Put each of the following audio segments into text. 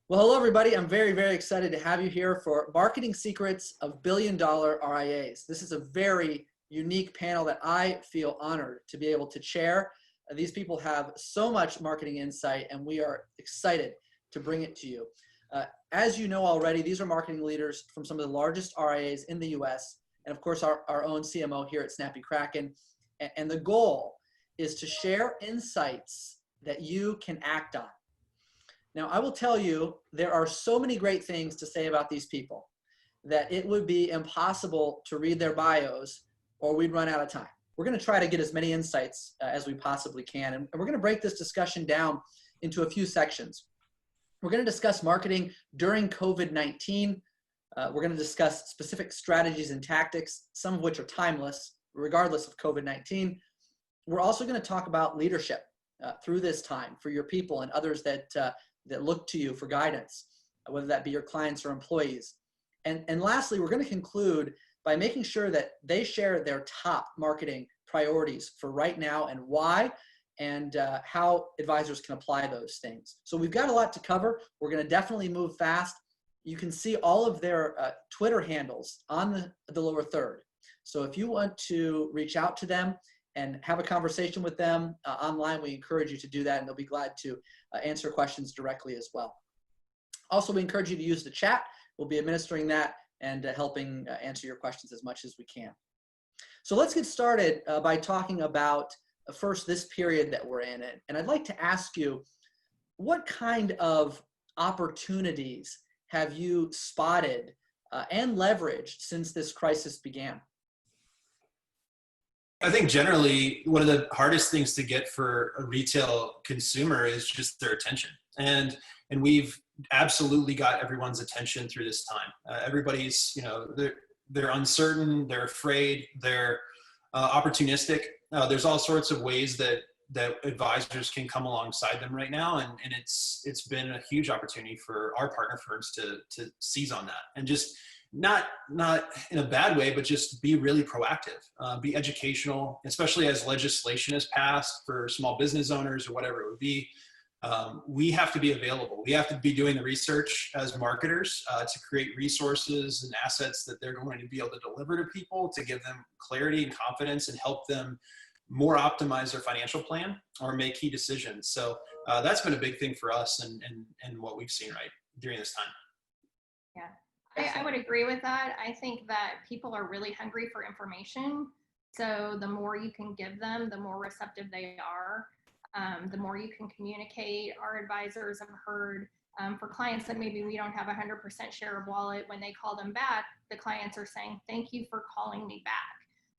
Well, hello, everybody. I'm very, very excited to have you here for Marketing Secrets of Billion Dollar RIAs. This is a very unique panel that I feel honored to be able to chair. These people have so much marketing insight, and we are excited to bring it to you. As you know already, these are marketing leaders from some of the largest RIAs in the US, and of course, our own CMO here at Snappy Kraken. And the goal is to share insights that you can act on. Now, I will tell you, there are so many great things to say about these people that it would be impossible to read their bios or we'd run out of time. We're going to try to get as many insights as we possibly can. And we're going to break this discussion down into a few sections. We're going to discuss marketing during COVID-19. We're going to discuss specific strategies and tactics, some of which are timeless, regardless of COVID-19. We're also going to talk about leadership through this time for your people and others that look to you for guidance, whether that be your clients or employees. And lastly, we're going to conclude by making sure that they share their top marketing priorities for right now and why, and how advisors can apply those things. So we've got a lot to cover. We're going to definitely move fast. You can see all of their Twitter handles on the lower third. So if you want to reach out to them and have a conversation with them online, we encourage you to do that, and they'll be glad to answer questions directly as well. Also, we encourage you to use the chat. We'll be administering that and helping answer your questions as much as we can. So let's get started by talking about first this period that we're in. And I'd like to ask you, what kind of opportunities have you spotted and leveraged since this crisis began? I think generally one of the hardest things to get for a retail consumer is just their attention. And we've absolutely got everyone's attention through this time. Everybody's, they're uncertain, they're afraid, they're opportunistic. There's all sorts of ways that advisors can come alongside them right now. And it's been a huge opportunity for our partner firms to seize on that and just not in a bad way, but just be really proactive, be educational, especially as legislation is passed for small business owners or whatever it would be. We have to be available. We have to be doing the research as marketers to create resources and assets that they're going to be able to deliver to people to give them clarity and confidence and help them more optimize their financial plan or make key decisions. So that's been a big thing for us and what we've seen right during this time. Yeah. I would agree with that. I think that people are really hungry for information. So the more you can give them, the more receptive they are. The more you can communicate. Our advisors have heard for clients that maybe we don't have 100% share of wallet, when they call them back, the clients are saying, thank you for calling me back.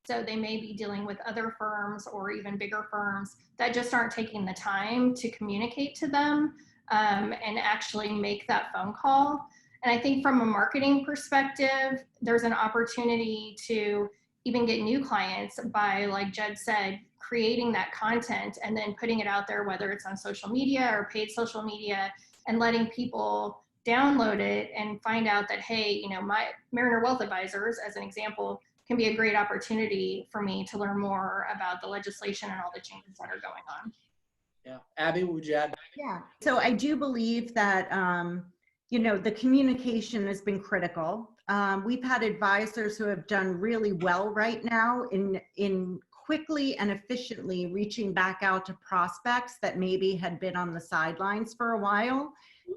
So they may be dealing with other firms or even bigger firms that just aren't taking the time to communicate to them and actually make that phone call. And I think from a marketing perspective, there's an opportunity to even get new clients by, like Jed said, creating that content and then putting it out there, whether it's on social media or paid social media, and letting people download it and find out that, hey, my Mariner Wealth Advisors, as an example, can be a great opportunity for me to learn more about the legislation and all the changes that are going on. Yeah. Abby, what would you add? Yeah. So I do believe that the communication has been critical. We've had advisors who have done really well right now in quickly and efficiently reaching back out to prospects that maybe had been on the sidelines for a while,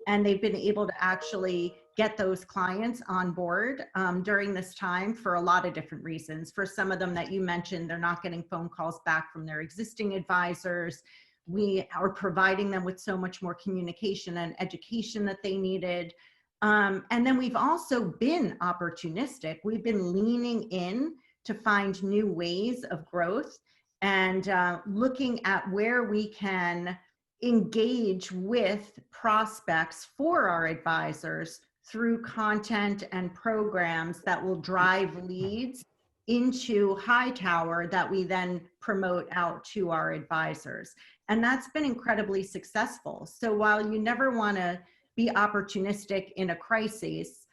and they've been able to actually get those clients on board during this time for a lot of different reasons. For some of them that you mentioned, they're not getting phone calls back from their existing advisors. We are providing them with so much more communication and education that they needed. And then we've also been opportunistic. We've been leaning in to find new ways of growth and looking at where we can engage with prospects for our advisors through content and programs that will drive leads into Hightower that we then promote out to our advisors. And that's been incredibly successful. So while you never want to be opportunistic in a crisis,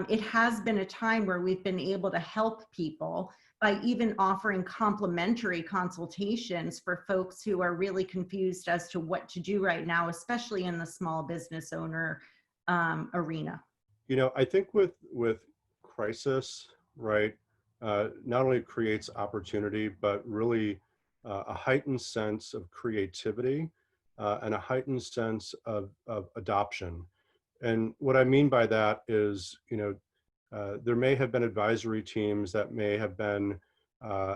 it has been a time where we've been able to help people by even offering complimentary consultations for folks who are really confused as to what to do right now, especially in the small business owner arena. You know, I think with crisis, right, not only creates opportunity, but really a heightened sense of creativity and a heightened sense of adoption. And what I mean by that is, you know, there may have been advisory teams that may have been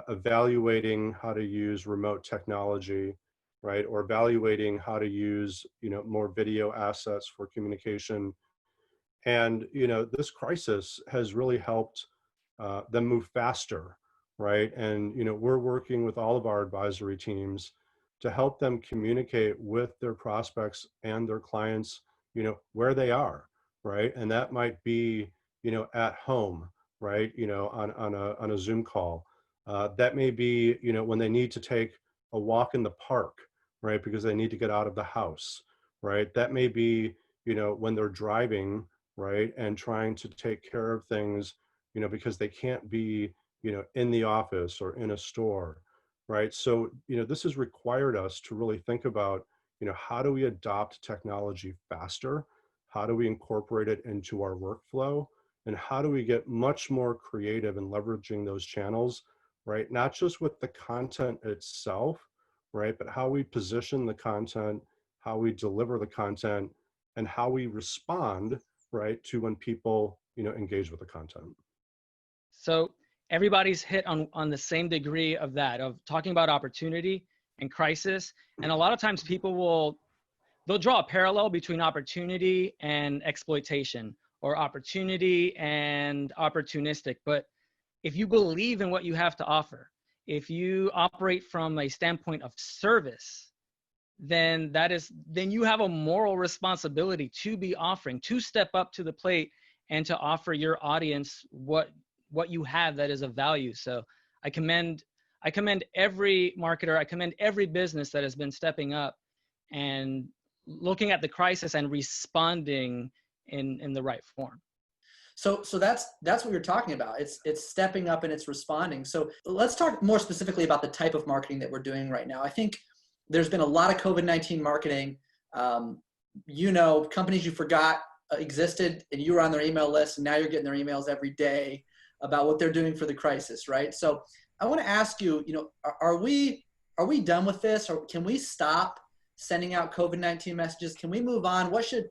evaluating how to use remote technology, right, or evaluating how to use, you know, more video assets for communication. And, you know, this crisis has really helped them move faster, right? And, you know, we're working with all of our advisory teams to help them communicate with their prospects and their clients, you know, where they are, right? And that might be, you know, at home, right? You know, on a Zoom call. That may be, you know, when they need to take a walk in the park, right? Because they need to get out of the house, right? That may be, you know, when they're driving, right, and trying to take care of things, you know, because they can't be, you know, in the office or in a store, right? So, you know, this has required us to really think about, you know, how do we adopt technology faster? How do we incorporate it into our workflow? And how do we get much more creative in leveraging those channels, right? Not just with the content itself, right, but how we position the content, how we deliver the content, and how we respond, right, to when people, you know, engage with the content. So everybody's hit on the same degree of that, of talking about opportunity and crisis. And a lot of times people they'll draw a parallel between opportunity and exploitation, or opportunity and opportunistic. But if you believe in what you have to offer, if you operate from a standpoint of service, then you have a moral responsibility to be offering, to step up to the plate and to offer your audience what you have that is of value. So I commend every marketer, I commend every business that has been stepping up and looking at the crisis and responding in the right form. So that's what you're talking about. It's stepping up and it's responding. So let's talk more specifically about the type of marketing that we're doing right now. I think there's been a lot of COVID-19 marketing. You know, companies you forgot existed and you were on their email list, and now you're getting their emails every day about what they're doing for the crisis, right? So I want to ask you, you know, are we done with this, or can we stop sending out COVID-19 messages? Can we move on? What should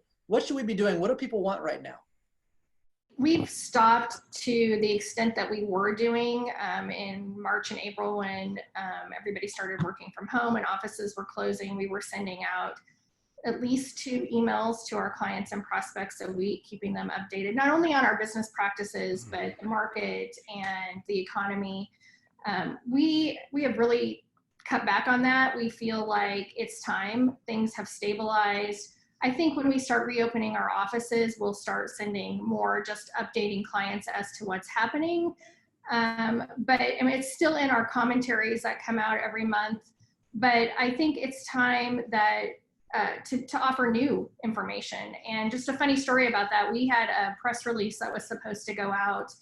we be doing? What do people want right now? We've stopped to the extent that we were doing in March and April when everybody started working from home and offices were closing. We were sending out at least 2 emails to our clients and prospects a week, keeping them updated, not only on our business practices, but the market and the economy. We have really cut back on that. We feel like it's time. Things have stabilized. I think when we start reopening our offices, we'll start sending more, just updating clients as to what's happening. But I mean, it's still in our commentaries that come out every month. But I think it's time that to offer new information. And just a funny story about that, we had a press release that was supposed to go out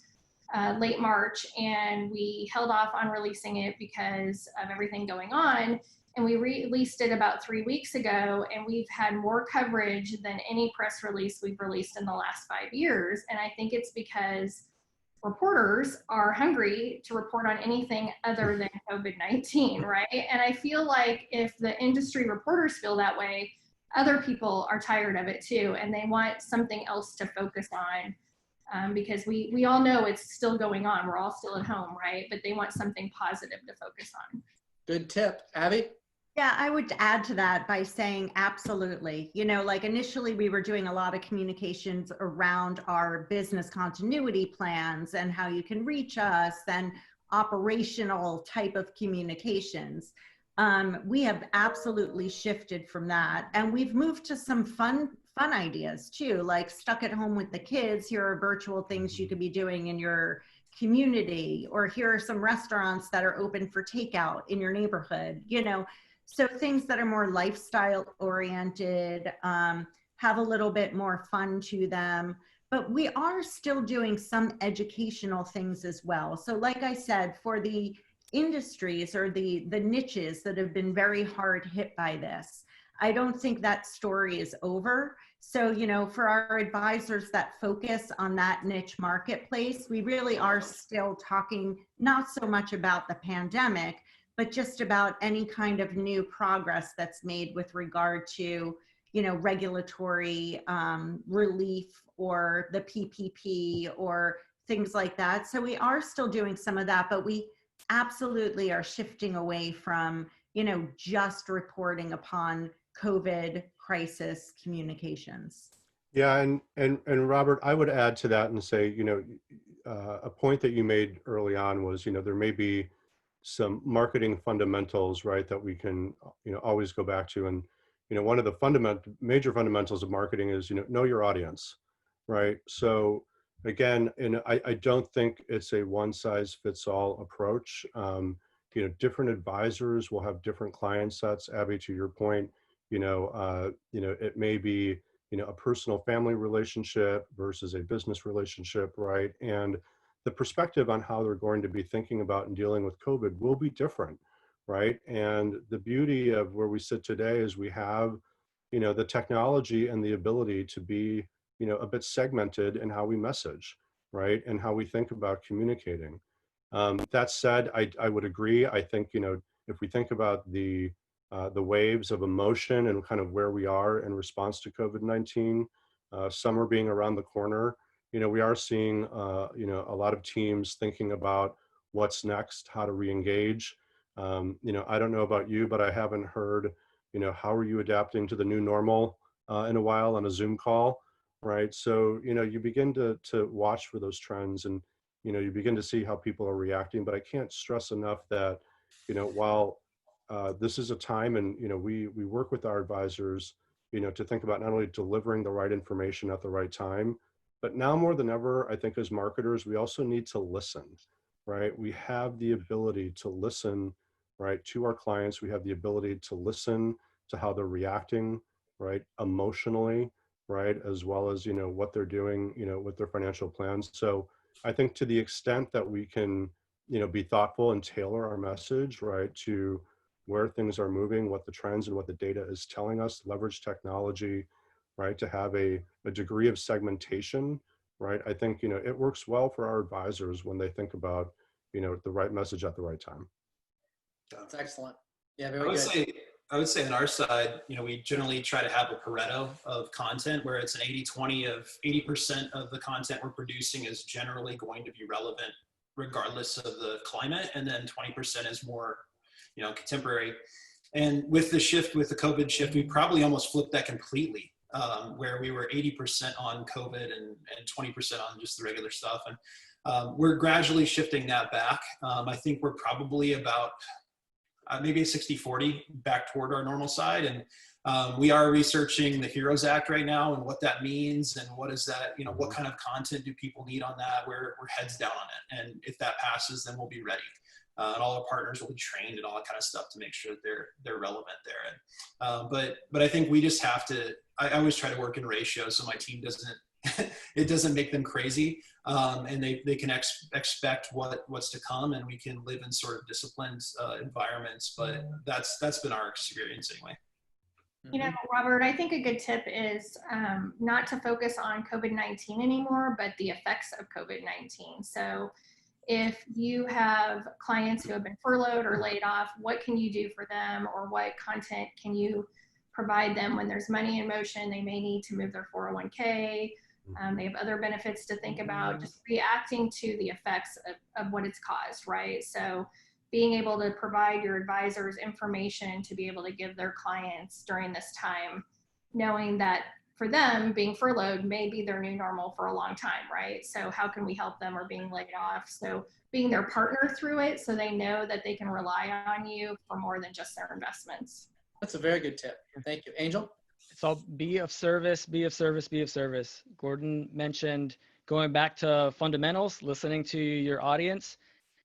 late March, and we held off on releasing it because of everything going on. And we released it about 3 weeks ago, and we've had more coverage than any press release we've released in the last 5 years. And I think it's because reporters are hungry to report on anything other than COVID-19, right? And I feel like if the industry reporters feel that way, other people are tired of it too, and they want something else to focus on, because we all know it's still going on. We're all still at home, right? But they want something positive to focus on. Good tip. Abby? Yeah, I would add to that by saying absolutely. You know, like initially we were doing a lot of communications around our business continuity plans and how you can reach us and operational type of communications. We have absolutely shifted from that, and we've moved to some fun ideas too, like stuck at home with the kids. Here are virtual things you could be doing in your community, or here are some restaurants that are open for takeout in your neighborhood, you know. So things that are more lifestyle oriented, have a little bit more fun to them, but we are still doing some educational things as well. So like I said, for the industries or the niches that have been very hard hit by this, I don't think that story is over. So, you know, for our advisors that focus on that niche marketplace, we really are still talking not so much about the pandemic, but just about any kind of new progress that's made with regard to, you know, regulatory relief or the PPP or things like that. So we are still doing some of that, but we absolutely are shifting away from, you know, just reporting upon COVID crisis communications. Yeah, and Robert, I would add to that and say, you know, a point that you made early on was, you know, there may be some marketing fundamentals, right, that we can, you know, always go back to. And, you know, one of the major fundamentals of marketing is, you know your audience, right? So again, and I don't think it's a one size fits all approach. You know, different advisors will have different client sets. Abby, to your point, you know, it may be, you know, a personal family relationship versus a business relationship, right? And the perspective on how they're going to be thinking about and dealing with COVID will be different, right? And the beauty of where we sit today is we have, you know, the technology and the ability to be, you know, a bit segmented in how we message, right? And how we think about communicating. That said, I would agree. I think, you know, if we think about the waves of emotion and kind of where we are in response to COVID-19, summer being around the corner, you know, we are seeing, you know, a lot of teams thinking about what's next, how to re-engage. You know, I don't know about you, but I haven't heard, you know, how are you adapting to the new normal in a while on a Zoom call, right? So, you know, you begin to watch for those trends and, you know, you begin to see how people are reacting. But I can't stress enough that, you know, while this is a time and, you know, we work with our advisors, you know, to think about not only delivering the right information at the right time, but now more than ever, I think as marketers, we also need to listen, right? We have the ability to listen, right, to our clients. We have the ability to listen to how they're reacting, right, emotionally, right, as well as, you know, what they're doing, you know, with their financial plans. So I think to the extent that we can, you know, be thoughtful and tailor our message, right, to where things are moving, what the trends and what the data is telling us, leverage technology, right, to have a degree of segmentation, right? I think, you know, it works well for our advisors when they think about, you know, the right message at the right time. That's excellent. Yeah, I very would good. say, I would say on our side, you know, we generally try to have a Pareto of content where it's an 80-20 of 80% of the content we're producing is generally going to be relevant regardless of the climate. And then 20% is more, you know, contemporary. And with the shift, with the COVID shift, we probably almost flipped that completely, where we were 80% on COVID and 20% on just the regular stuff. And we're gradually shifting that back. I think we're probably about maybe a 60-40 back toward our normal side. And we are researching the HEROES Act right now and what that means and what is that, you know, what kind of content do people need on that? We're heads down on it. And if that passes, then we'll be ready. And all our partners will be trained and all that kind of stuff to make sure that they're relevant there. And, but I think we just have to, I always try to work in ratios so my team doesn't, it doesn't make them crazy. And they can expect what's to come and we can live in sort of disciplined environments, but that's been our experience anyway. You know, Robert, I think a good tip is not to focus on COVID-19 anymore, but the effects of COVID-19. So if you have clients who have been furloughed or laid off, what can you do for them, or what content can you provide them when there's money in motion? They may need to move their 401k. They have other benefits to think about, just reacting to the effects of what it's caused, right? So being able to provide your advisors information to be able to give their clients during this time, knowing that for them, being furloughed may be their new normal for a long time, right? So how can we help them, or being laid off? So being their partner through it so they know that they can rely on you for more than just their investments. That's a very good tip. Thank you. Angel? So be of service, be of service, be of service. Gordon mentioned going back to fundamentals, listening to your audience.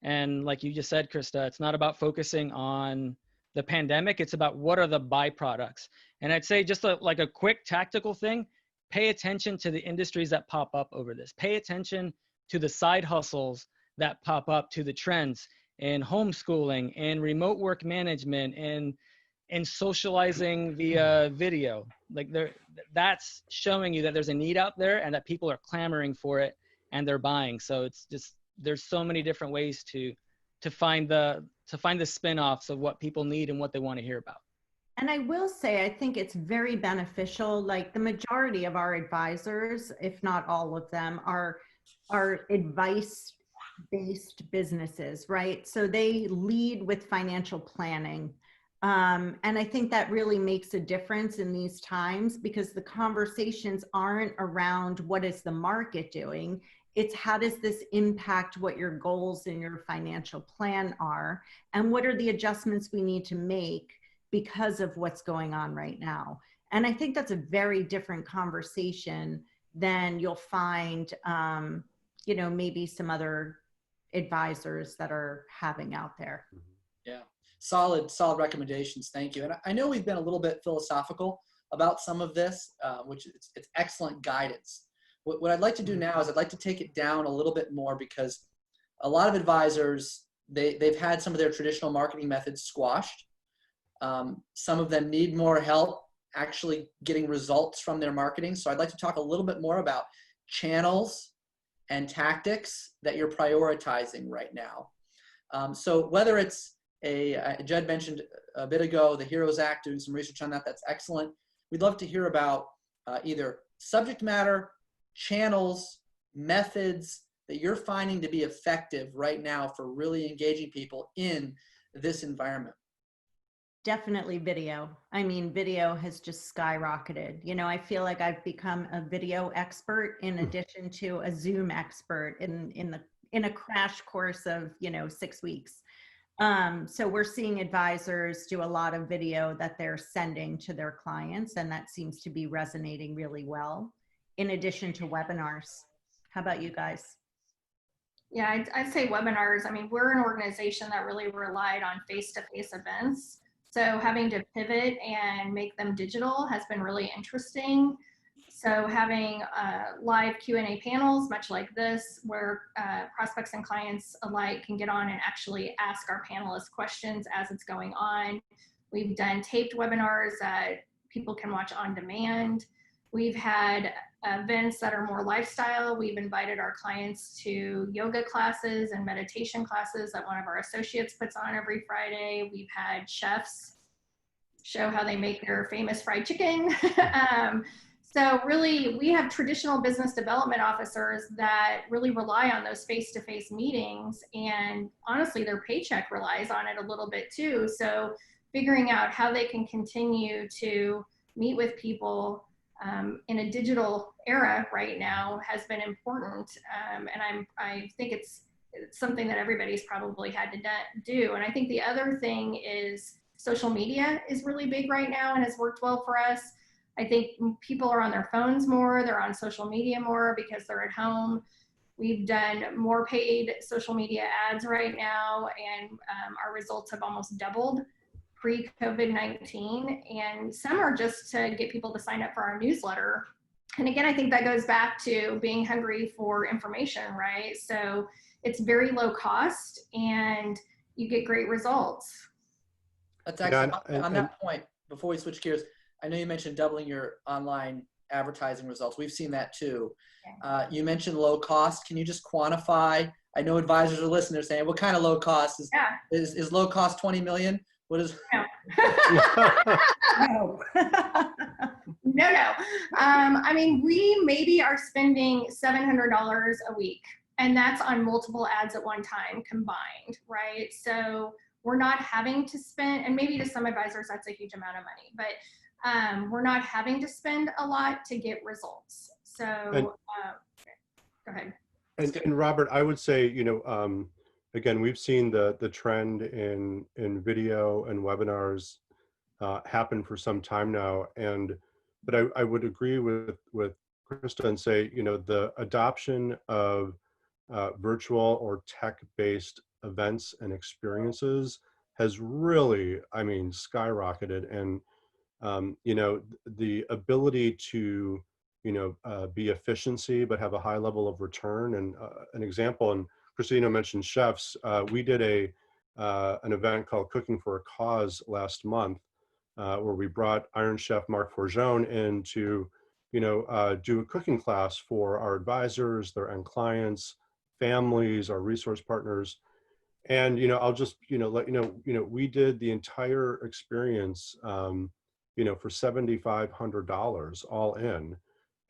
And like you just said, Christa, it's not about focusing on the pandemic. It's about what are the byproducts. And I'd say just like a quick tactical thing, pay attention to the industries that pop up over this. Pay attention to the side hustles that pop up, to the trends in homeschooling and remote work management and and socializing via video. Like that's showing you that there's a need out there and that people are clamoring for it and they're buying. So it's just, there's so many different ways to find the spin-offs of what people need and what they want to hear about. And I will say, I think it's very beneficial. Like the majority of our advisors, if not all of them, are advice-based businesses, right? So they lead with financial planning. And I think that really makes a difference in these times, because the conversations aren't around what is the market doing. It's how does this impact what your goals in your financial plan are, and what are the adjustments we need to make because of what's going on right now. And I think that's a very different conversation than you'll find, you know, maybe some other advisors that are having out there. Yeah, solid recommendations. Thank you. And I know we've been a little bit philosophical about some of this, which it's excellent guidance. What I'd like to do now is I'd like to take it down a little bit more, because a lot of advisors, they've had some of their traditional marketing methods squashed. Some of them need more help actually getting results from their marketing. So I'd like to talk a little bit more about channels and tactics that you're prioritizing right now. So whether it's Jed mentioned a bit ago, the HEROES Act, doing some research on that, that's excellent. We'd love to hear about either subject matter, channels, methods that you're finding to be effective right now for really engaging people in this environment. Definitely video. I mean, video has just skyrocketed. You know, I feel like I've become a video expert in addition to a Zoom expert in a crash course of, you know, 6 weeks. So we're seeing advisors do a lot of video that they're sending to their clients, and that seems to be resonating really well, in addition to webinars. How about you guys? Yeah, I'd say webinars. I mean, we're an organization that really relied on face-to-face events. So having to pivot and make them digital has been really interesting. So having live Q&A panels, much like this, where prospects and clients alike can get on and actually ask our panelists questions as it's going on. We've done taped webinars that people can watch on demand. We've had events that are more lifestyle. We've invited our clients to yoga classes and meditation classes that one of our associates puts on every Friday. We've had chefs show how they make their famous fried chicken. So really, we have traditional business development officers that really rely on those face-to-face meetings, and honestly, their paycheck relies on it a little bit too. So figuring out how they can continue to meet with people in a digital era right now has been important, and I think it's something that everybody's probably had to do. And I think the other thing is social media is really big right now and has worked well for us. I think people are on their phones more, they're on social media more because they're at home. We've done more paid social media ads right now, and our results have almost doubled pre-COVID-19, and some are just to get people to sign up for our newsletter. And again, I think that goes back to being hungry for information, right? So it's very low cost and you get great results. That's actually, on that point, before we switch gears, I know you mentioned doubling your online advertising results. We've seen that too. Okay. You mentioned low cost. Can you just quantify? I know advisors are listening, they're saying, what kind of low cost? Is low cost 20 million? What is? No. No. I mean, we maybe are spending $700 a week, and that's on multiple ads at one time combined, right? So we're not having to spend, and maybe to some advisors, that's a huge amount of money, but we're not having to spend a lot to get results. So go ahead. And Robert, I would say, you know, again, we've seen the trend in video and webinars happen for some time now, but I would agree with Christa and say, you know, the adoption of virtual or tech-based events and experiences has really, I mean, skyrocketed, and you know, the ability to, you know, be efficiency but have a high level of return. And an example, and Christina mentioned chefs. We did an event called Cooking for a Cause last month, where we brought Iron Chef Mark Forgione in to, do a cooking class for our advisors, their end clients, families, our resource partners. And, I'll just, let we did the entire experience, for $7,500 all in.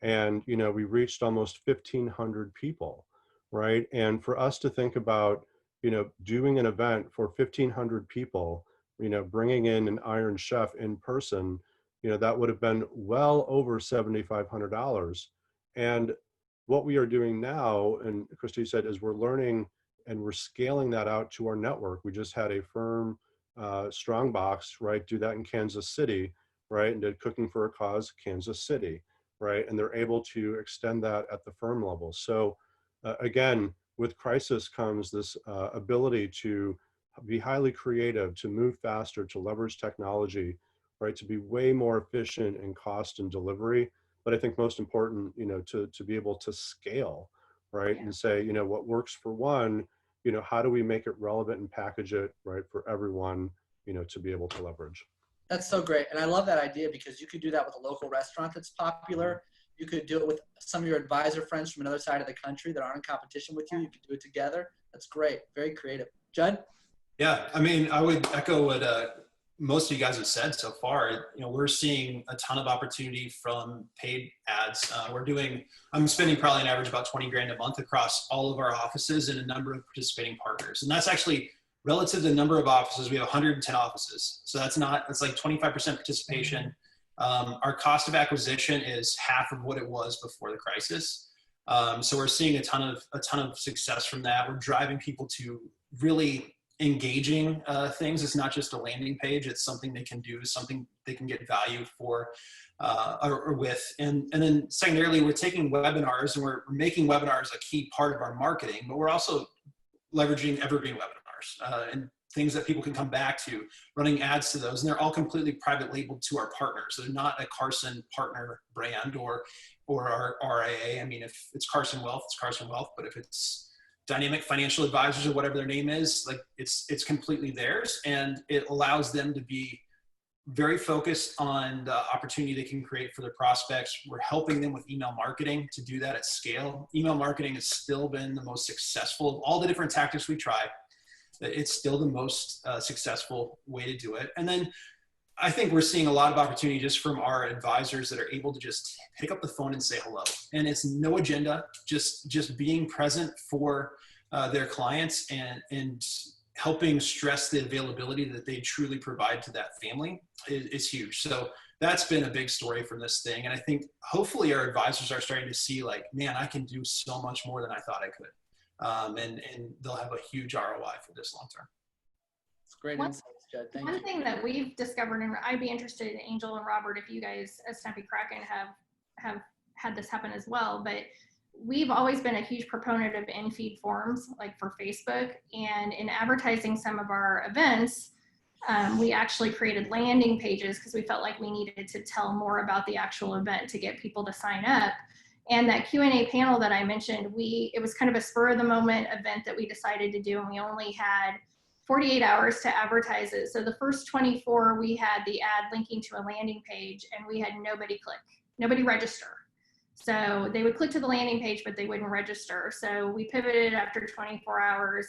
And, we reached almost 1,500 people, right? And for us to think about, doing an event for 1,500 people, bringing in an Iron Chef in person, that would have been well over $7,500. And what we are doing now, and Christy said, is we're learning and we're scaling that out to our network. We just had a firm Strongbox, right, do that in Kansas City, right, and did Cooking for a Cause Kansas City, right, and they're able to extend that at the firm level. So again, with crisis comes this ability to be highly creative, to move faster, to leverage technology, right, to be way more efficient in cost and delivery. But I think most important, to be able to scale, right, and say, what works for one, how do we make it relevant and package it, right, for everyone, to be able to leverage. That's so great. And I love that idea because you could do that with a local restaurant that's popular. You could do it with some of your advisor friends from another side of the country that aren't in competition with you. You could do it together. That's great. Very creative. Judd? Yeah, I mean, I would echo what most of you guys have said so far. We're seeing a ton of opportunity from paid ads. I'm spending probably an average about 20 grand a month across all of our offices and a number of participating partners. And that's actually relative to the number of offices. We have 110 offices. So that's like 25% participation. Our cost of acquisition is half of what it was before the crisis. So we're seeing a ton of success from that. We're driving people to really engaging things. It's not just a landing page. It's something they can do, something they can get value for or with. And then secondarily, we're taking webinars and we're making webinars a key part of our marketing, but we're also leveraging evergreen webinars and things that people can come back to, running ads to those. And they're all completely private labeled to our partners. They're not a Carson partner brand or our RIA. I mean, if it's Carson Wealth, it's Carson Wealth, but if it's Dynamic Financial Advisors or whatever their name is, like it's completely theirs, and it allows them to be very focused on the opportunity they can create for their prospects. We're helping them with email marketing to do that at scale. Email marketing has still been the most successful of all the different tactics we try. It's still the most successful way to do it. And then I think we're seeing a lot of opportunity just from our advisors that are able to just pick up the phone and say hello. And it's no agenda, just being present for their clients and helping stress the availability that they truly provide to that family is huge. So that's been a big story from this thing. And I think hopefully our advisors are starting to see like, man, I can do so much more than I thought I could. And they'll have a huge ROI for this long term. It's great insights, Judd. Thank you. One thing that we've discovered, and I'd be interested in Angel and Robert, if you guys as Snappy Kraken have had this happen as well, but we've always been a huge proponent of in-feed forms like for Facebook, and in advertising some of our events, we actually created landing pages because we felt like we needed to tell more about the actual event to get people to sign up. And that Q&A panel that I mentioned, it was kind of a spur of the moment event that we decided to do, and we only had 48 hours to advertise it. So the first 24, we had the ad linking to a landing page, and we had nobody click, nobody register. So they would click to the landing page, but they wouldn't register. So we pivoted after 24 hours.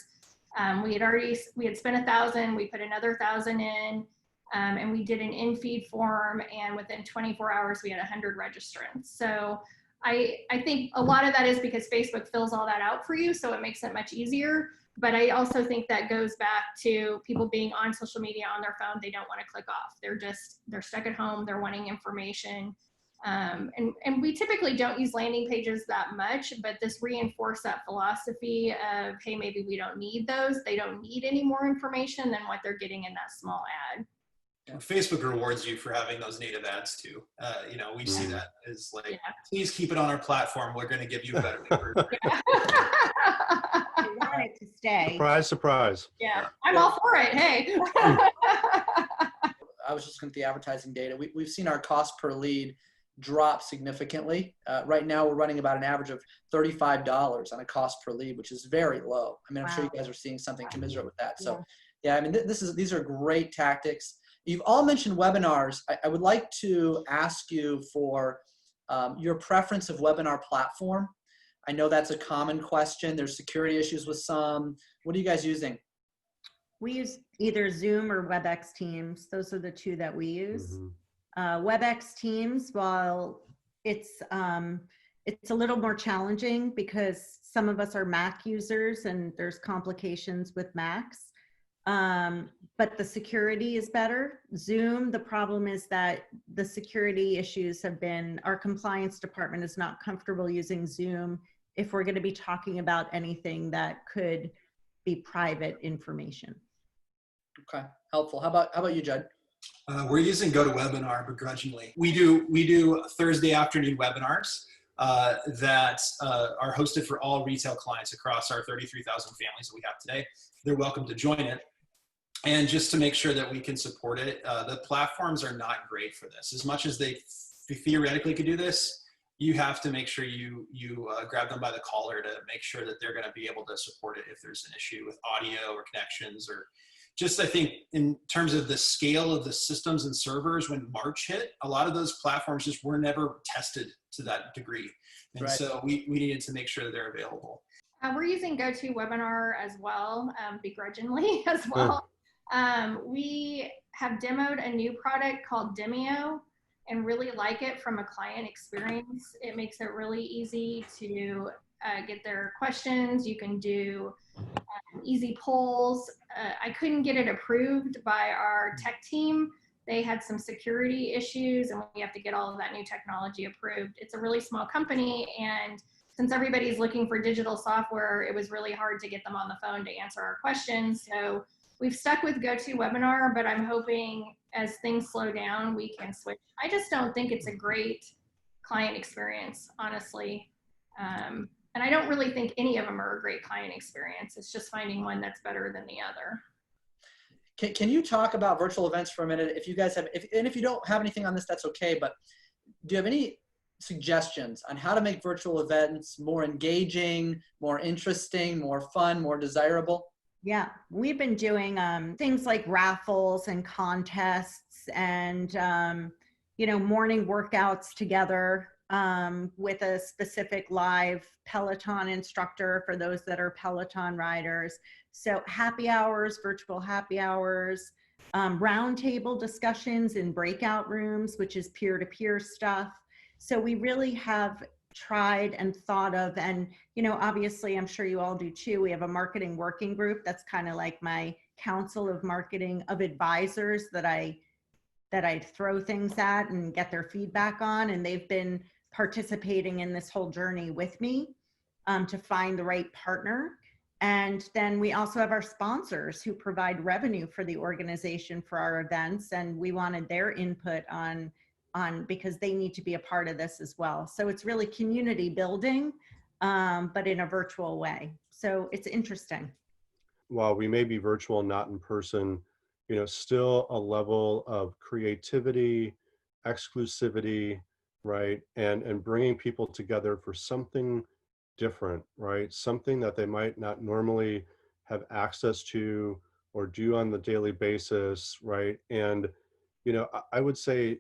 We had spent $1,000, we put another 1,000 in, and we did an in-feed form, and within 24 hours, we had 100 registrants. So I think a lot of that is because Facebook fills all that out for you, so it makes it much easier. But I also think that goes back to people being on social media on their phone. They don't want to click off. They're stuck at home. They're wanting information. And we typically don't use landing pages that much, but this reinforced that philosophy of, hey, maybe we don't need those. They don't need any more information than what they're getting in that small ad. And Facebook rewards you for having those native ads too. We see that as like, please keep it on our platform. We're going to give you a better conversion. I want it to stay. Surprise, surprise. Yeah, I'm all for it. Hey. I was just looking at the advertising data. We've seen our cost per lead drop significantly. Right now, we're running about an average of $35 on a cost per lead, which is very low. I mean, I'm sure you guys are seeing something commensurate with that. So, yeah, I mean, these are great tactics. You've all mentioned webinars. I would like to ask you for your preference of webinar platform. I know that's a common question. There's security issues with some. What are you guys using? We use either Zoom or WebEx Teams. Those are the two that we use. WebEx Teams, while it's a little more challenging because some of us are Mac users and there's complications with Macs, but the security is better. Zoom, the problem is that the security issues have been, our compliance department is not comfortable using Zoom if we're going to be talking about anything that could be private information. Okay, helpful. How about you, Judd? We're using GoToWebinar begrudgingly. We do Thursday afternoon webinars that are hosted for all retail clients across our 33,000 families that we have today. They're welcome to join it. And just to make sure that we can support it, the platforms are not great for this. As much as they theoretically could do this, you have to make sure you grab them by the collar to make sure that they're going to be able to support it if there's an issue with audio or connections, or just, I think in terms of the scale of the systems and servers, when March hit, a lot of those platforms just were never tested to that degree. And right. So we needed to make sure that they're available. We're using GoToWebinar as well, begrudgingly as well. We have demoed a new product called Demio and really like it from a client experience. It makes it really easy to get their questions. You can do easy polls. I couldn't get it approved by our tech team. They had some security issues and we have to get all of that new technology approved. It's a really small company, and since everybody's looking for digital software, it was really hard to get them on the phone to answer our questions. So we've stuck with GoToWebinar, but I'm hoping as things slow down, we can switch. I just don't think it's a great client experience, honestly. And I don't really think any of them are a great client experience. It's just finding one that's better than the other. Can you talk about virtual events for a minute? If you guys have, and if you don't have anything on this, that's okay, but do you have any suggestions on how to make virtual events more engaging, more interesting, more fun, more desirable? Yeah, we've been doing things like raffles and contests and, morning workouts together with a specific live Peloton instructor for those that are Peloton riders. So happy hours, virtual happy hours, roundtable discussions in breakout rooms, which is peer-to-peer stuff. So we really have tried and thought of, and obviously I'm sure you all do too, we have a marketing working group that's kind of like my council of marketing of advisors that I throw things at and get their feedback on, and they've been participating in this whole journey with me to find the right partner. And then we also have our sponsors who provide revenue for the organization for our events, and we wanted their input on because they need to be a part of this as well. So it's really community building, but in a virtual way. So it's interesting. While we may be virtual, not in person, still a level of creativity, exclusivity, right? And bringing people together for something different, right? Something that they might not normally have access to or do on the daily basis, right? And, I would say,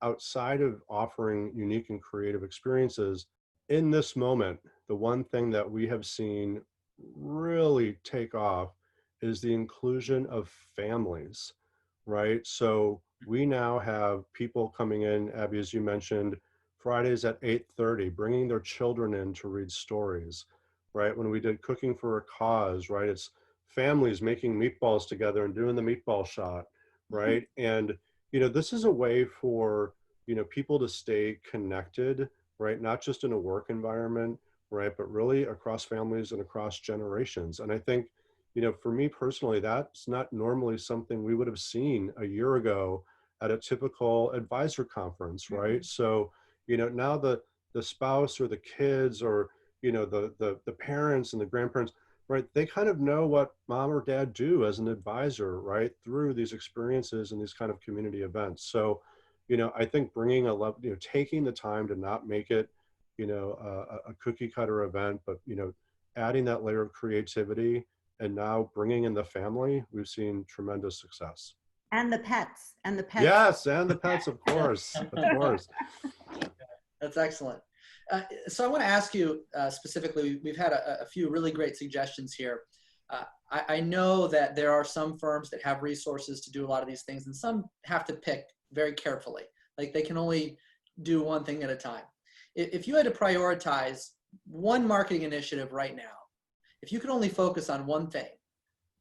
outside of offering unique and creative experiences, in this moment, the one thing that we have seen really take off is the inclusion of families, right? So we now have people coming in, Abby, as you mentioned, Fridays at 8:30, bringing their children in to read stories, right? When we did Cooking for a Cause, right? It's families making meatballs together and doing the meatball shot, right? And this is a way for, people to stay connected, right? Not just in a work environment, right? But really across families and across generations. And I think, for me personally, that's not normally something we would have seen a year ago at a typical advisor conference, right? So, now the spouse or the kids or, the parents and the grandparents, right? They kind of know what mom or dad do as an advisor, right? Through these experiences and these kind of community events. So, I think bringing taking the time to not make it, a cookie cutter event, but, adding that layer of creativity and now bringing in the family, we've seen tremendous success. And the pets, and the pets. Yes, and the pets, of course, of course. That's excellent. So I want to ask you specifically, we've had a few really great suggestions here. I know that there are some firms that have resources to do a lot of these things, and some have to pick very carefully. Like they can only do one thing at a time. If you had to prioritize one marketing initiative right now, if you could only focus on one thing,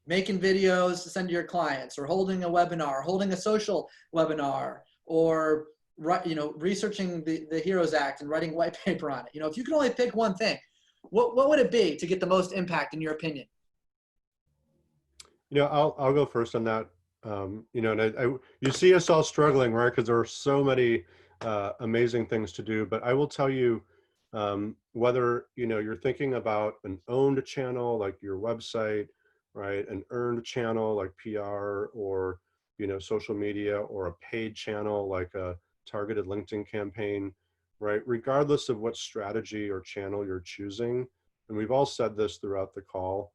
making videos to send to your clients, or holding a webinar, or holding a social webinar, or researching the Heroes Act and writing white paper on it. If you could only pick one thing, what would it be to get the most impact in your opinion? I'll go first on that. And you see us all struggling, right? Because there are so many amazing things to do. But I will tell you, whether you're thinking about an owned channel like your website, right? An earned channel like PR or social media, or a paid channel like a targeted LinkedIn campaign, right? Regardless of what strategy or channel you're choosing, and we've all said this throughout the call,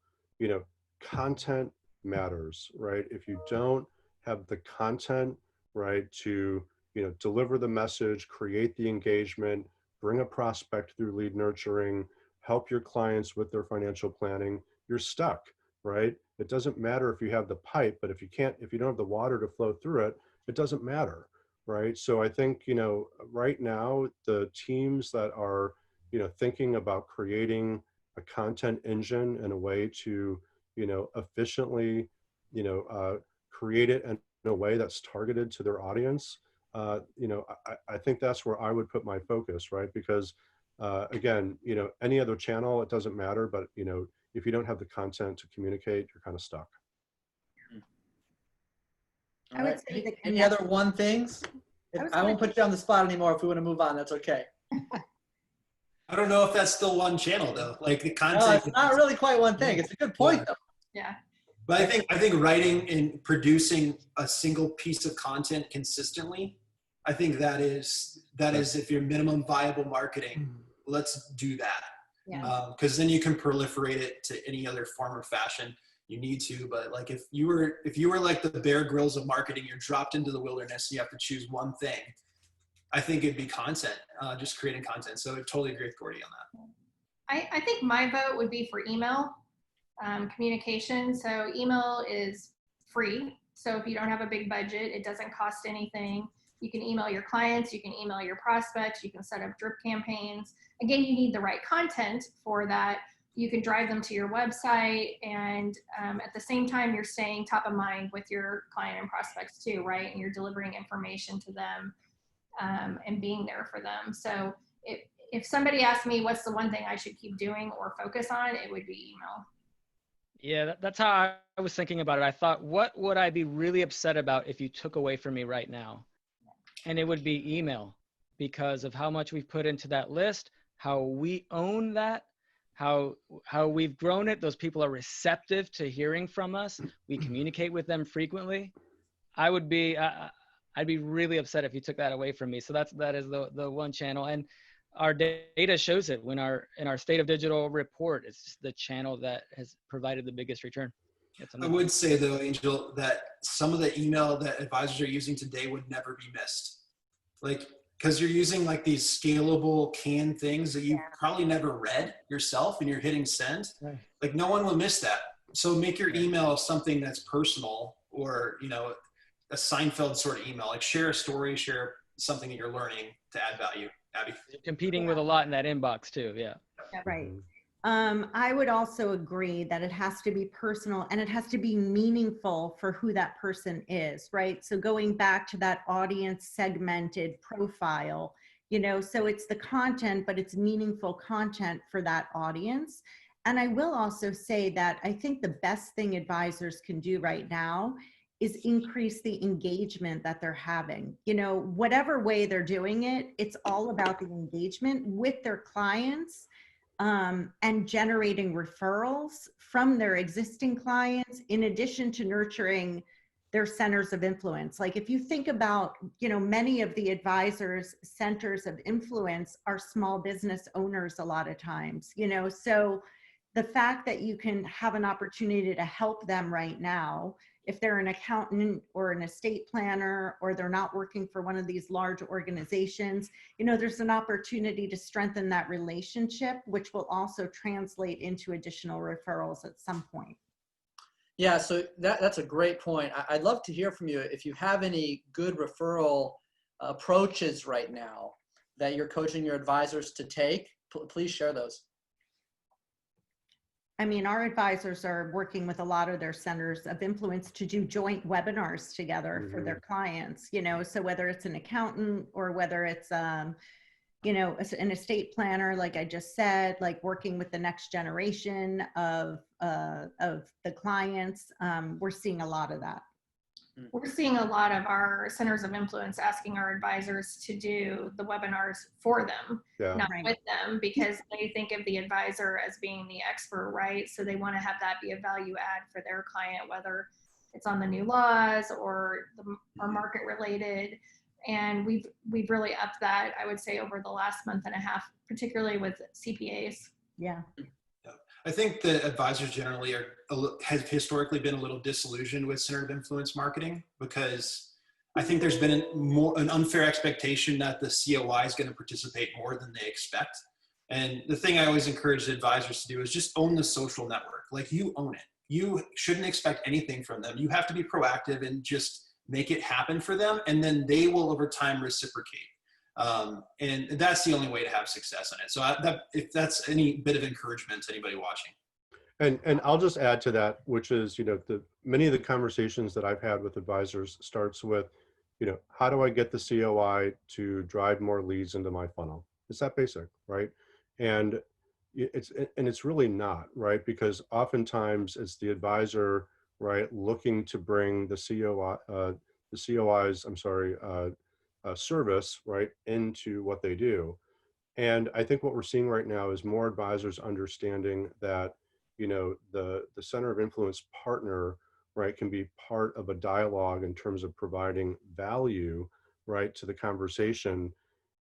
content matters, right? If you don't have the content, right, to deliver the message, create the engagement, bring a prospect through lead nurturing, help your clients with their financial planning, you're stuck, right? It doesn't matter if you have the pipe, but if you don't have the water to flow through it, it doesn't matter, right? So I think right now the teams that are thinking about creating a content engine and a way to efficiently create it in a way that's targeted to their audience, I think that's where I would put my focus, right? Because again, any other channel, it doesn't matter, but if you don't have the content to communicate, you're kind of stuck. I would say the any other one things? I won't put you on the spot anymore. If we want to move on, that's okay. I don't know if that's still one channel though. Like the content. No, it's not really quite one thing. It's a good point though. Yeah. But I think writing and producing a single piece of content consistently, I think that is if you're minimum viable marketing, let's do that. Yeah. Because then you can proliferate it to any other form or fashion you need to. But like if you were like the Bear Grylls of marketing, you're dropped into the wilderness and you have to choose one thing, I think it'd be content, just creating content. So I totally agree with Gordy on that. I think my vote would be for email communication. So email is free. So if you don't have a big budget, it doesn't cost anything. You can email your clients, you can email your prospects, you can set up drip campaigns. Again, you need the right content for that. You can drive them to your website, and at the same time, you're staying top of mind with your client and prospects too, right? And you're delivering information to them and being there for them. So if somebody asked me what's the one thing I should keep doing or focus on, it would be email. Yeah, that's how I was thinking about it. I thought, what would I be really upset about if you took away from me right now? And it would be email, because of how much we've put into that list, how we own that, how we've grown it. Those people are receptive to hearing from us. We communicate with them frequently. I'd be really upset if you took that away from me. So that is the one channel. And our data shows it in our State of Digital report. It's just the channel that has provided the biggest return. I would say though, Angel, that some of the email that advisors are using today would never be missed. Like, because you're using like these scalable canned things that you probably never read yourself and you're hitting send. Right. Like no one will miss that. So make your email something that's personal, or, a Seinfeld sort of email, like share a story, share something that you're learning to add value. Abby. You're competing with a lot in that inbox too. Yeah. Right. I would also agree that it has to be personal and it has to be meaningful for who that person is, right? So going back to that audience segmented profile, so it's the content, but it's meaningful content for that audience. And I will also say that I think the best thing advisors can do right now is increase the engagement that they're having. Whatever way they're doing it, it's all about the engagement with their clients. And generating referrals from their existing clients, in addition to nurturing their centers of influence. Like if you think about, many of the advisors' centers of influence are small business owners a lot of times, so the fact that you can have an opportunity to help them right now, if they're an accountant or an estate planner, or they're not working for one of these large organizations, you know, there's an opportunity to strengthen that relationship, which will also translate into additional referrals at some point. Yeah, so that's a great point. I'd love to hear from you if you have any good referral approaches right now that you're coaching your advisors to take. Please share those. I mean, our advisors are working with a lot of their centers of influence to do joint webinars together for their clients, you know, so whether it's an accountant or whether it's, you know, an estate planner, like I just said, like working with the next generation of the clients, we're seeing a lot of that. We're seeing a lot of our centers of influence asking our advisors to do the webinars for them, not Right. with them, because they think of the advisor as being the expert, right? So they want to have that be a value add for their client, whether it's on the new laws or market related. And we've really upped that, I would say, over the last month and a half, particularly with CPAs. Yeah. I think the advisors generally have historically been a little disillusioned with center of influence marketing, because I think there's been an unfair expectation that the COI is going to participate more than they expect. And the thing I always encourage the advisors to do is just own the social network. Like, you own it. You shouldn't expect anything from them. You have to be proactive and just make it happen for them. And then they will over time reciprocate. And that's the only way to have success in it. So if that's any bit of encouragement to anybody watching. And I'll just add to that, which is, you know, many of the conversations that I've had with advisors starts with, you know, how do I get the COI to drive more leads into my funnel? It's that basic, right? And it's really not, right? Because oftentimes it's the advisor, right, looking to bring the COI's, service, right, into what they do. And I think what we're seeing right now is more advisors understanding that, you know, the center of influence partner, right, can be part of a dialogue in terms of providing value, right, to the conversation.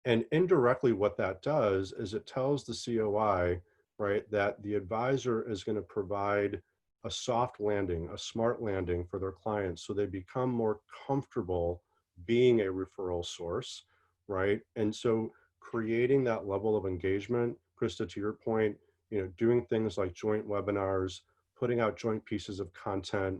And indirectly what that does is it tells the COI, right, that the advisor is going to provide a soft landing, a smart landing for their clients, so they become more comfortable being a referral source, right? And so creating that level of engagement, Christa, to your point, you know, doing things like joint webinars, putting out joint pieces of content,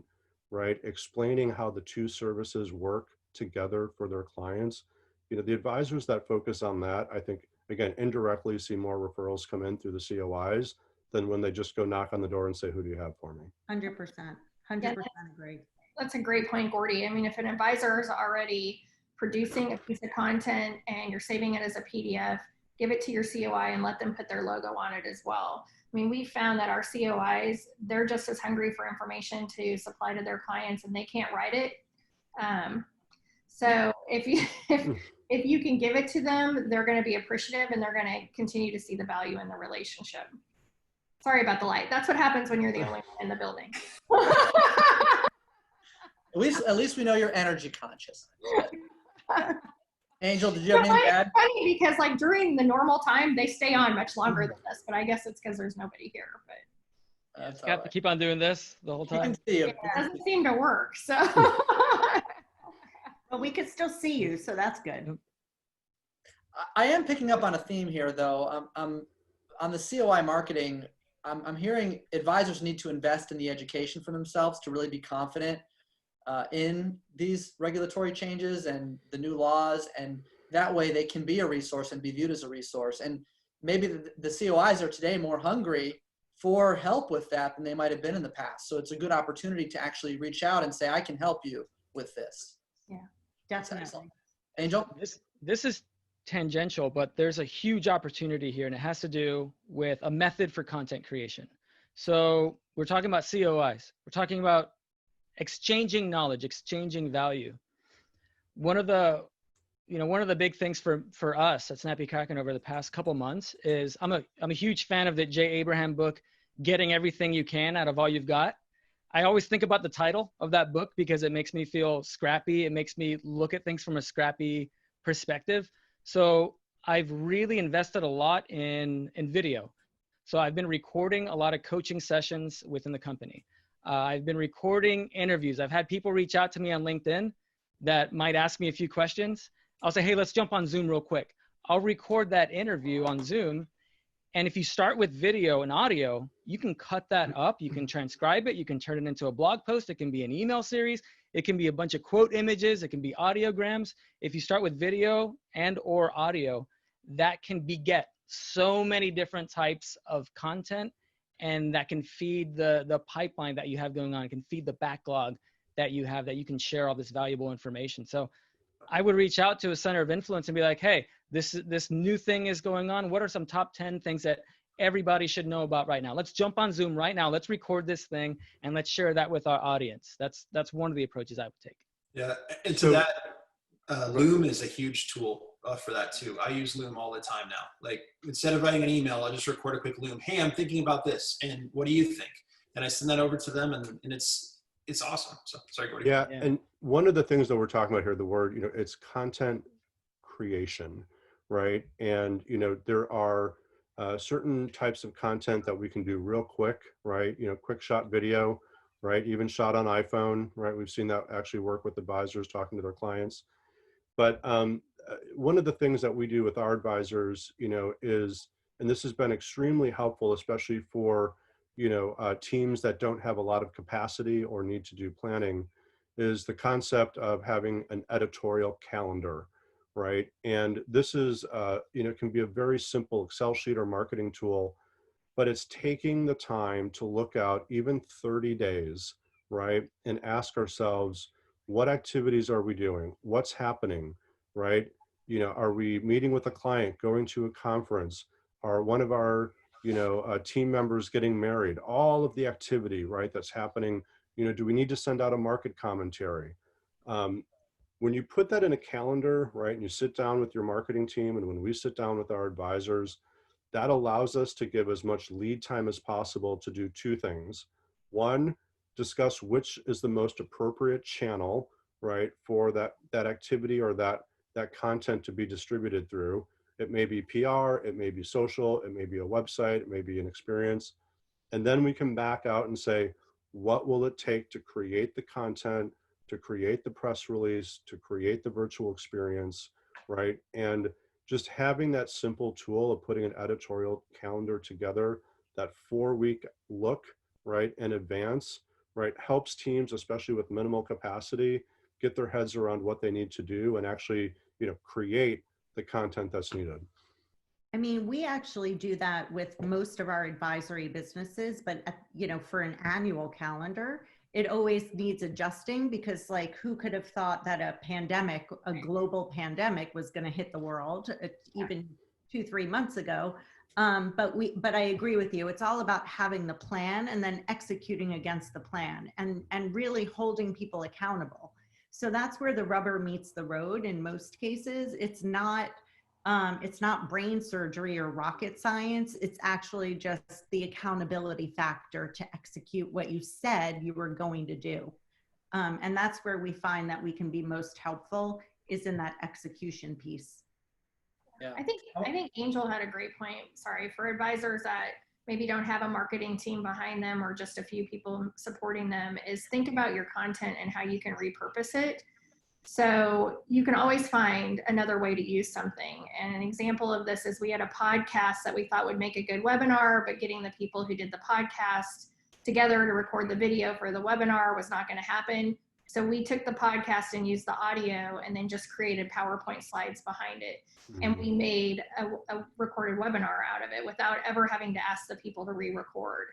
right? Explaining how the two services work together for their clients. You know, the advisors that focus on that, I think, again, indirectly see more referrals come in through the COIs than when they just go knock on the door and say, who do you have for me? 100%, 100% agree. That's a great point, Gordy. I mean, if an advisor is already producing a piece of content and you're saving it as a PDF, give it to your COI and let them put their logo on it as well. I mean, we found that our COIs, they're just as hungry for information to supply to their clients, and they can't write it. So if you can give it to them, they're going to be appreciative and they're going to continue to see the value in the relationship. Sorry about the light. That's what happens when you're the only one in the building. At least we know you're energy conscious. Angel, did you have anything to add? It's funny because, like, during the normal time, they stay on much longer than this, but I guess it's because there's nobody here. But That's You have to keep on doing this the whole You time. can see it doesn't seem to work. So, But we could still see you, so that's good. I am picking up on a theme here, though. On the COI marketing, I'm hearing advisors need to invest in the education for themselves to really be confident in these regulatory changes and the new laws, and that way they can be a resource and be viewed as a resource. And maybe the COIs are today more hungry for help with that than they might have been in the past. So it's a good opportunity to actually reach out and say, I can help you with this. yeah. Definitely. Angel? This is tangential, but there's a huge opportunity here, and it has to do with a method for content creation. So we're talking about COIs. We're talking about exchanging knowledge, exchanging value. One of the big things for us at Snappy Kraken over the past couple months is I'm a huge fan of the Jay Abraham book, Getting Everything You Can Out of All You've Got. I always think about the title of that book because it makes me feel scrappy. It makes me look at things from a scrappy perspective. So I've really invested a lot in video. So I've been recording a lot of coaching sessions within the company. I've been recording interviews. I've had people reach out to me on LinkedIn that might ask me a few questions. I'll say, hey, let's jump on Zoom real quick. I'll record that interview on Zoom. And if you start with video and audio, you can cut that up. You can transcribe it. You can turn it into a blog post. It can be an email series. It can be a bunch of quote images. It can be audiograms. If you start with video and or audio, that can beget so many different types of content, and that can feed the pipeline that you have going on. It can feed the backlog that you have, that you can share all this valuable information. So I would reach out to a center of influence and be like, hey, this new thing is going on. What are some top 10 things that everybody should know about right now? Let's jump on Zoom right now. Let's record this thing and let's share that with our audience. That's one of the approaches I would take. Yeah, and to that, Loom is a huge tool for that too. I use Loom all the time now. Like, instead of writing an email, I just record a quick Loom. Hey, I'm thinking about this, and what do you think? And I send that over to them, and it's awesome. So sorry, Gordy. Yeah, and one of the things that we're talking about here, the word, it's content creation, right? And there are certain types of content that we can do real quick, right? Quick shot video, right? Even shot on iPhone, right? We've seen that actually work with advisors talking to their clients. But one of the things that we do with our advisors, is, and this has been extremely helpful, especially for, teams that don't have a lot of capacity or need to do planning, is the concept of having an editorial calendar, right? And this is, can be a very simple Excel sheet or marketing tool, but it's taking the time to look out even 30 days, right? And ask ourselves, what activities are we doing? What's happening, right? Are we meeting with a client, going to a conference? Are one of our, team members getting married? All of the activity, right, that's happening. Do we need to send out a market commentary? When you put that in a calendar, right, and you sit down with your marketing team, and when we sit down with our advisors, that allows us to give as much lead time as possible to do two things. One, discuss which is the most appropriate channel, right, for that activity or that content to be distributed through. It may be PR, it may be social, it may be a website, it may be an experience. And then we can back out and say, what will it take to create the content, to create the press release, to create the virtual experience, right? And just having that simple tool of putting an editorial calendar together, that 4-week look, right, in advance, right, helps teams, especially with minimal capacity, get their heads around what they need to do and actually, create the content that's needed. I mean, we actually do that with most of our advisory businesses, but for an annual calendar, it always needs adjusting, because like, who could have thought that a global pandemic was going to hit the world even 2-3 months ago. But I agree with you. It's all about having the plan and then executing against the plan and really holding people accountable. So that's where the rubber meets the road in most cases. It's not brain surgery or rocket science. It's actually just the accountability factor to execute what you said you were going to do. And that's where we find that we can be most helpful, is in that execution piece. Yeah. I think Angel had a great point. Sorry, for advisors that maybe don't have a marketing team behind them or just a few people supporting them, is think about your content and how you can repurpose it. So you can always find another way to use something. And an example of this is, we had a podcast that we thought would make a good webinar, but getting the people who did the podcast together to record the video for the webinar was not going to happen. So we took the podcast and used the audio and then just created PowerPoint slides behind it. And we made a recorded webinar out of it without ever having to ask the people to re-record.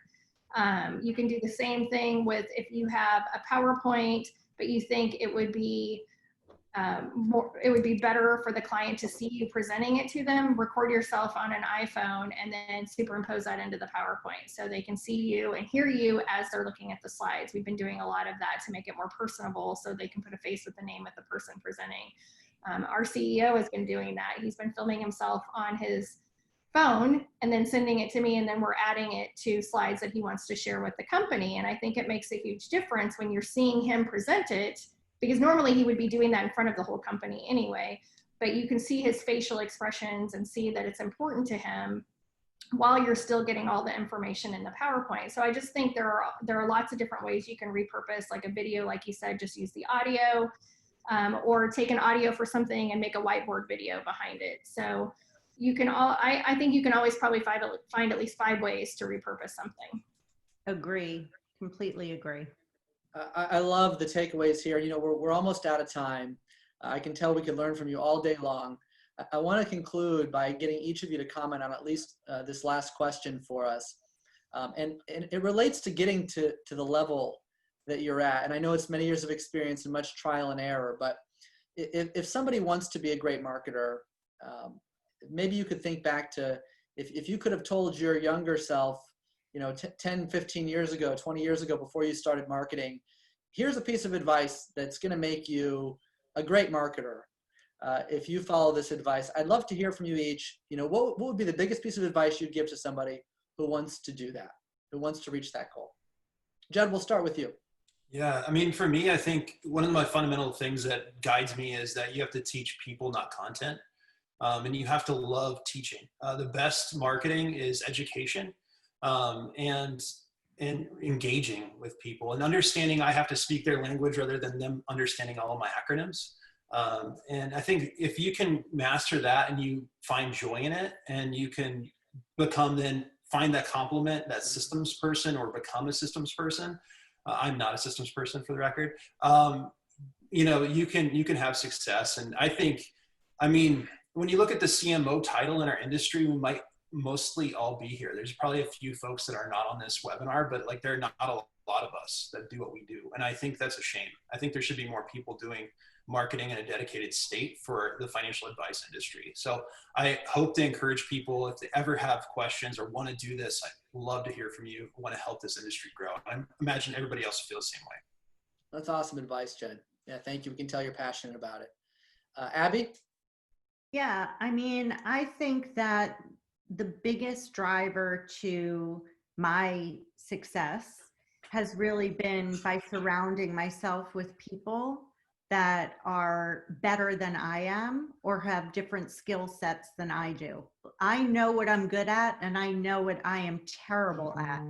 You can do the same thing with, if you have a PowerPoint, but you think it would be better for the client to see you presenting it to them, record yourself on an iPhone and then superimpose that into the PowerPoint so they can see you and hear you as they're looking at the slides. We've been doing a lot of that to make it more personable, so they can put a face with the name of the person presenting. Our CEO has been doing that. He's been filming himself on his phone and then sending it to me, and then we're adding it to slides that he wants to share with the company. And I think it makes a huge difference when you're seeing him present it, because normally he would be doing that in front of the whole company anyway, but you can see his facial expressions and see that it's important to him. while you're still getting all the information in the PowerPoint. So I just think there are lots of different ways you can repurpose, like a video, like you said, just use the audio, or take an audio for something and make a whiteboard video behind it. So you can I think you can always probably find at least 5 ways to repurpose something. Agree. Completely agree. I love the takeaways here. You know, we're almost out of time. I can tell we can learn from you all day long. I want to conclude by getting each of you to comment on at least this last question for us. And it relates to getting to the level that you're at. And I know it's many years of experience and much trial and error, but if somebody wants to be a great marketer, maybe you could think back to if you could have told your younger self, you know, 10, 15 years ago, 20 years ago, before you started marketing, here's a piece of advice that's going to make you a great marketer. If you follow this advice, I'd love to hear from you each. You know, what would be the biggest piece of advice you'd give to somebody who wants to do that, who wants to reach that goal? Jed, we'll start with you. Yeah, I mean, for me, I think one of my fundamental things that guides me is that you have to teach people, not content. And you have to love teaching. The best marketing is education, and engaging with people and understanding I have to speak their language rather than them understanding all of my acronyms. And I think if you can master that and you find joy in it, and you can find that complement, that systems person, or become a systems person. I'm not a systems person, for the record. You know, you can have success. And I think, I mean, when you look at the CMO title in our industry, we might mostly all be here. There's probably a few folks that are not on this webinar, but like there are not a lot of us that do what we do. And I think that's a shame. I think there should be more people doing marketing in a dedicated state for the financial advice industry. So I hope to encourage people, if they ever have questions or want to do this, I'd love to hear from you. I want to help this industry grow. I imagine everybody else feels the same way. That's awesome advice, Jed. Yeah, thank you. We can tell you're passionate about it. Abby? Yeah, I mean, I think that the biggest driver to my success has really been by surrounding myself with people that are better than I am or have different skill sets than I do. I know what I'm good at and I know what I am terrible at.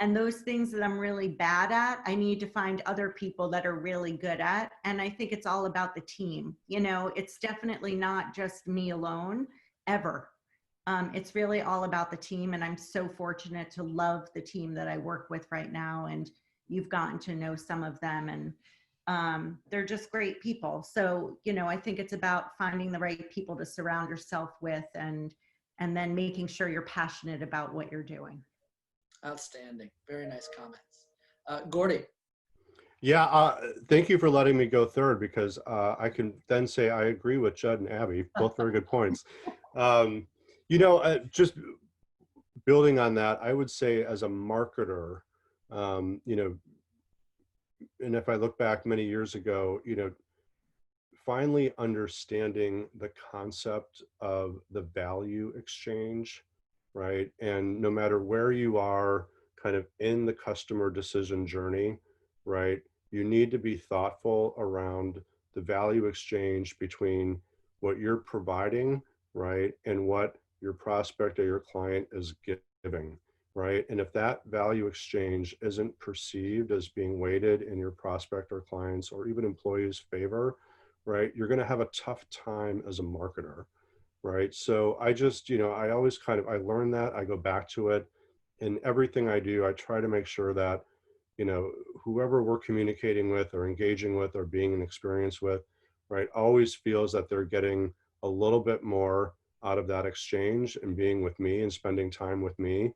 And those things that I'm really bad at, I need to find other people that are really good at. And I think it's all about the team. You know, it's definitely not just me alone, ever. It's really all about the team. And I'm so fortunate to love the team that I work with right now. And you've gotten to know some of them, and they're just great people. So, you know, I think it's about finding the right people to surround yourself with, and then making sure you're passionate about what you're doing. Outstanding. Very nice comments. Gordy? Yeah, thank you for letting me go third, because I can then say I agree with Judd and Abby, both very good points. You know, just building on that, I would say as a marketer, you know, and if I look back many years ago, you know, finally understanding the concept of the value exchange, right? And no matter where you are kind of in the customer decision journey, right, you need to be thoughtful around the value exchange between what you're providing, right, and what your prospect or your client is giving, right? And if that value exchange isn't perceived as being weighted in your prospect or clients or even employees' favor, right, you're going to have a tough time as a marketer, right? So I just, you know, I always I learned that, I go back to it. In everything I do, I try to make sure that, you know, whoever we're communicating with or engaging with or being an experience with, right, always feels that they're getting a little bit more out of that exchange and being with me and spending time with me,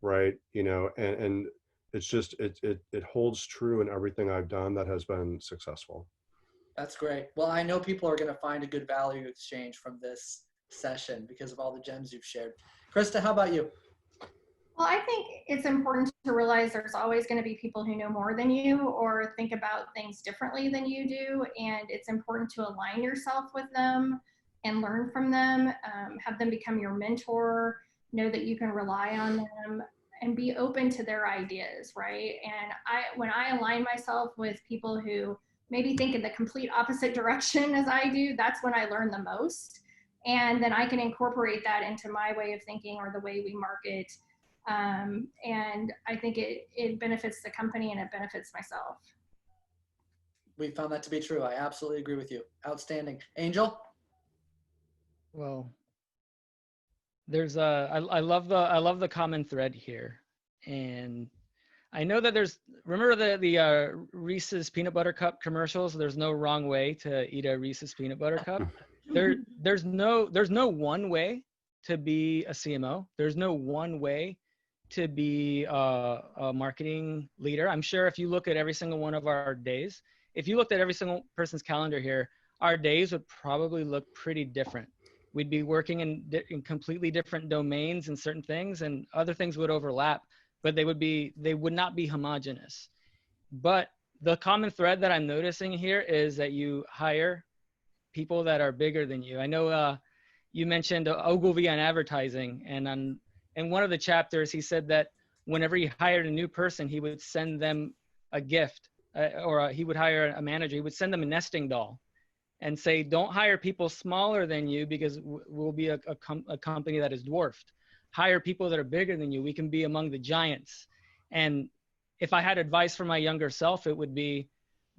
right? You know, and it's just, it holds true in everything I've done that has been successful. That's great. Well, I know people are going to find a good value exchange from this session because of all the gems you've shared. Christa, how about you? Well, I think it's important to realize there's always going to be people who know more than you or think about things differently than you do. And it's important to align yourself with them and learn from them, have them become your mentor, know that you can rely on them, and be open to their ideas, right? And when I align myself with people who maybe think in the complete opposite direction as I do, that's when I learn the most. And then I can incorporate that into my way of thinking or the way we market. And I think it benefits the company and it benefits myself. We found that to be true. I absolutely agree with you. Outstanding. Angel? Well, there's I love the common thread here, and I know that remember the Reese's peanut butter cup commercials. There's no wrong way to eat a Reese's peanut butter cup. There's no one way to be a CMO. There's no one way to be a marketing leader. I'm sure if you look at every single one of our days, if you looked at every single person's calendar here, our days would probably look pretty different. We'd be working in completely different domains and certain things, and other things would overlap, but they would not be homogenous. But the common thread that I'm noticing here is that you hire people that are bigger than you. I know you mentioned Ogilvy on advertising, and in one of the chapters, he said that whenever he hired a new person, he would send them a gift, he would hire a manager. He would send them a nesting doll and say, don't hire people smaller than you because we'll be a company that is dwarfed. Hire people that are bigger than you. We can be among the giants. And if I had advice for my younger self, it would be,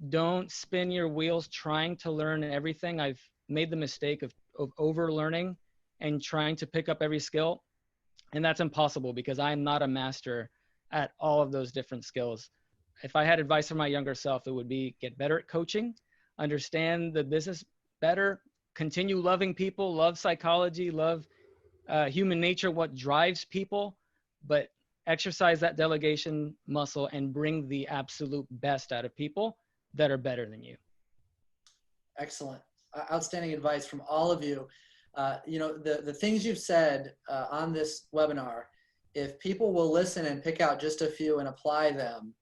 don't spin your wheels trying to learn everything. I've made the mistake of over-learning and trying to pick up every skill. And that's impossible because I'm not a master at all of those different skills. If I had advice for my younger self, it would be get better at coaching, understand the business better, continue loving people, love psychology, love human nature, what drives people, but exercise that delegation muscle and bring the absolute best out of people that are better than you. Excellent. Outstanding advice from all of you. The things you've said on this webinar, if people will listen and pick out just a few and apply them,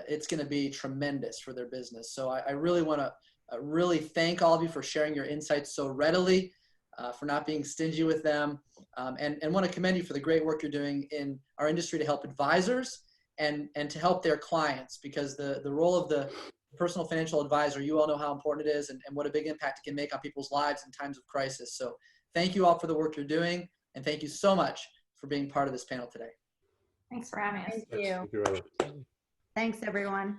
it's going to be tremendous for their business. So I really want to really thank all of you for sharing your insights so readily, for not being stingy with them, and want to commend you for the great work you're doing in our industry to help advisors and to help their clients, because the role of the personal financial advisor, you all know how important it is and what a big impact it can make on people's lives in times of crisis. So thank you all for the work you're doing, and thank you so much for being part of this panel today. Thanks for having us. Thank you. Thank you, Robert. Thanks, everyone.